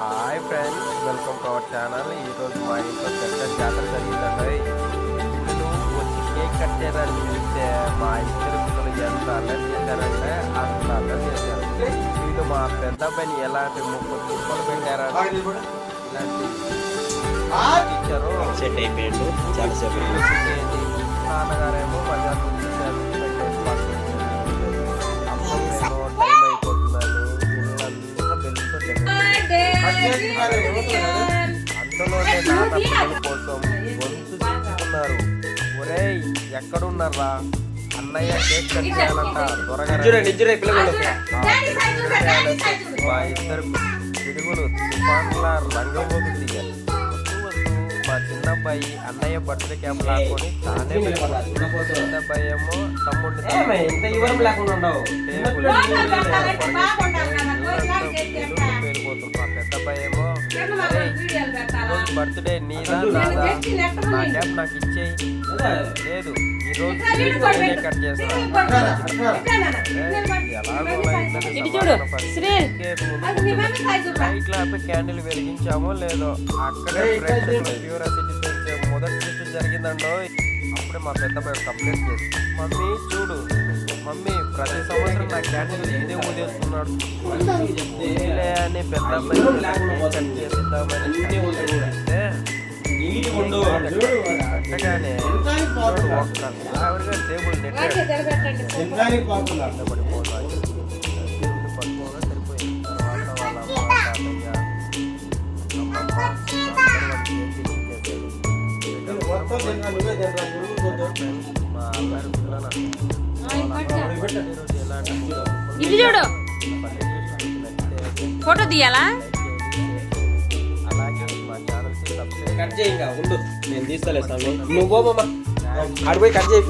Hi friends, welcome to our channel. ఈరోజు మా ఇంట్లో పెద్ద జాతర జరిగిందండి. నేను వచ్చి కేక్ కట్ చేయడానికి చూస్తే మా ఇద్దరు పిల్లలు ఎంత అల్లరి చేశారంటే అంత అల్లరి చేశారు. వీళ్ళు మా పెద్ద అబ్బాయిని ఎలాంటి ముప్పై కుప్పలు పెట్టారంటే ఇలాంటి ఇచ్చారు. సెట్ అయిపోయాడు చాలాసేపు. నాన్నగారేమో మధ్యాహ్నం చూశారు పెట్టేసి పక్కన అమ్మేమో టైం అయిపోతున్నాను. ఇల్లంతా బెల్లుతో అందులోనే నాన్న పిల్లల కోసం గొంతు చించుకున్నారు. ఒరేయ్ ఎక్కడున్నారా అన్నయ్య కేక్ కట్ చేయాలంట త్వరగా మా ఇద్దరు పిడుగులు తుఫాన్లా రంగబోతుంది. మా చిన్నబ్బాయి అన్నయ్య బర్త్డే క్యాంప్ లాక్కొని తానే చిన్నబ్బాయి ఏమో తమ్ముడిని పేరుపోతుంది. మా పెద్దబ్బాయి ఏమో ఈరోజు బర్త్డే నీదా నాదా, నా క్యాప్ నాకు ఇచ్చేయి. లేదు ఈరోజు కట్ చేస్తాను. క్యాండిల్ వెలిగించామో లేదో అక్కడే క్యూరియాసిటీ పెంచే మొదటి విషయం జరిగిందండో. అప్పుడే మా పెద్దబ్బాయి కంప్లైంట్ చేసి, మమ్మీ చూడు మమ్మీ ప్రతి సంవత్సరం నా క్యాండిల్ ఇదే ఊదేస్తున్నాడు అని పెద్దబ్బాయి కట్ చేసిద్దామని పెట్టగానే ఒక్కసారిగా టేబుల్ నెట్టాడు పడుకోగా సరిపోయింది. తర్వాత వాళ్ళ అమ్మ తాతయ్య మా అమ్మాయి ఇది చూడు ఫోటో తీయాలా? అలాగే మా ఛానల్కి సబ్స్క్రైబ్ కట్ చేయి. ఇంకా ఉండు, నేను తీస్తలే స్వామి. నువ్వు పోమమ్మా, ఆడిపోయి కట్ చేయి.